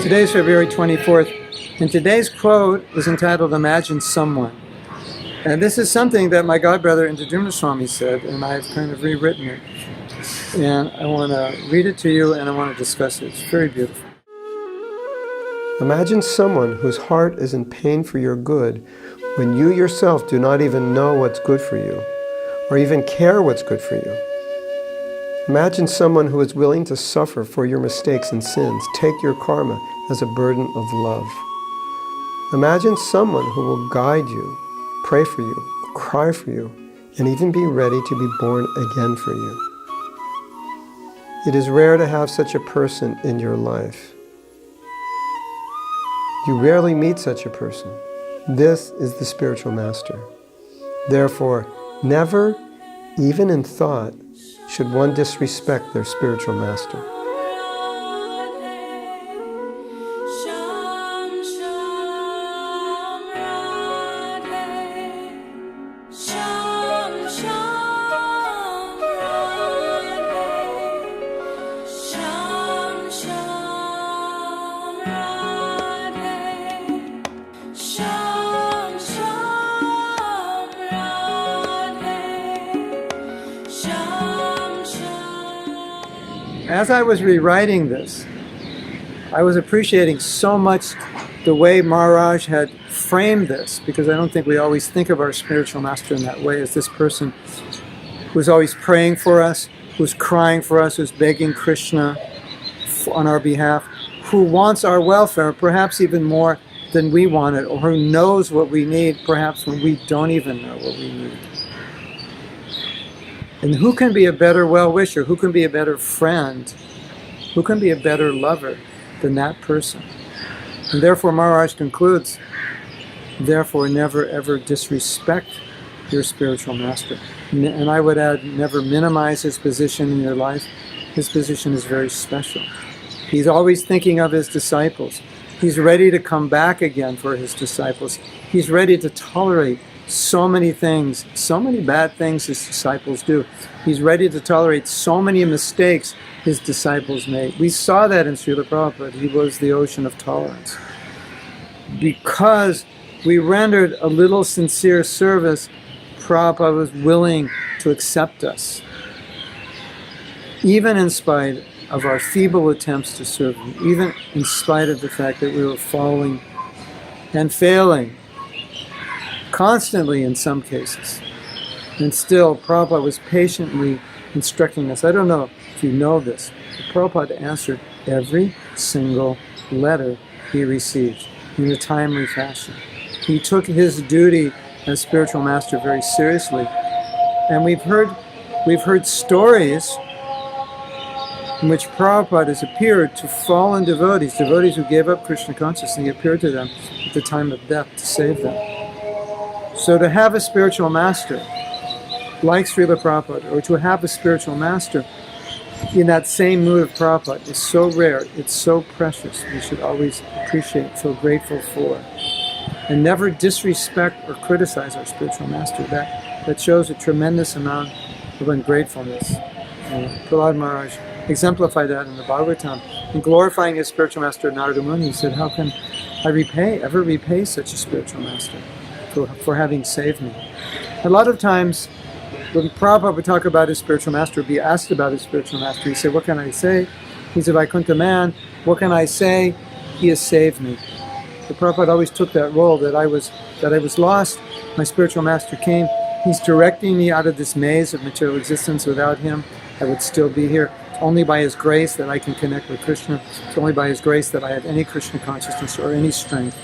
Today is February 24th, and today's quote is entitled, "Imagine Someone." And this is something that my godbrother Indradumnya Swami said, and I've kind of rewritten it. And I want to read it to you, and I want to discuss it. It's very beautiful. Imagine someone whose heart is in pain for your good when you yourself do not even know what's good for you, or even care what's good for you. Imagine someone who is willing to suffer for your mistakes and sins, take your karma as a burden of love. Imagine someone who will guide you, pray for you, cry for you, and even be ready to be born again for you. It is rare to have such a person in your life. You rarely meet such a person. This is the spiritual master. Therefore, never, even in thought, should one disrespect their spiritual master. As I was rewriting this, I was appreciating so much the way Maharaj had framed this, because I don't think we always think of our spiritual master in that way, as this person who's always praying for us, who's crying for us, who's begging Krishna on our behalf, who wants our welfare, perhaps even more than we want it, or who knows what we need, perhaps when we don't even know what we need. And who can be a better well-wisher? Who can be a better friend? Who can be a better lover than that person? And therefore Maharaj concludes, therefore never ever disrespect your spiritual master. And I would add, never minimize his position in your life. His position is very special. He's always thinking of his disciples. He's ready to come back again for his disciples. He's ready to tolerate so many things, so many bad things his disciples do. He's ready to tolerate so many mistakes his disciples made. We saw that in Srila Prabhupada. He was the ocean of tolerance. Because we rendered a little sincere service, Prabhupada was willing to accept us, even in spite of our feeble attempts to serve him, even in spite of the fact that we were falling and failing constantly in some cases. And still, Prabhupada was patiently instructing us. I don't know if you know this, but Prabhupada answered every single letter he received in a timely fashion. He took his duty as spiritual master very seriously. And we've heard stories in which Prabhupada has appeared to fallen devotees who gave up Krishna consciousness. He appeared to them at the time of death to save them. So to have a spiritual master like Srila Prabhupada, or to have a spiritual master in that same mood of Prabhupada, is so rare, it's so precious. We should always appreciate, feel grateful for, and never disrespect or criticize our spiritual master. That shows a tremendous amount of ungratefulness. Prahlad Maharaj exemplified that in the Bhagavatam. In glorifying his spiritual master Narada Muni, he said, how can I ever repay such a spiritual master for having saved me? A lot of times, when Prabhupada would talk about his spiritual master, be asked about his spiritual master, he said, what can I say? He's a Vaikuntha man. What can I say? He has saved me. So Prabhupada always took that role, that I was lost. My spiritual master came. He's directing me out of this maze of material existence. Without him, I would still be here. It's only by his grace that I can connect with Krishna. It's only by his grace that I have any Krishna consciousness or any strength.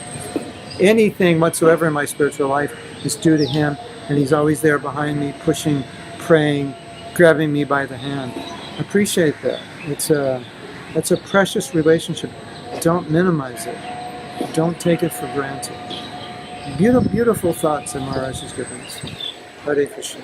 Anything whatsoever in my spiritual life is due to him. And he's always there behind me, pushing, praying, grabbing me by the hand. I appreciate that. It's a precious relationship. Don't minimize it. Don't take it for granted. Beautiful, beautiful thoughts that Maharaj has given us. Hare Krishna.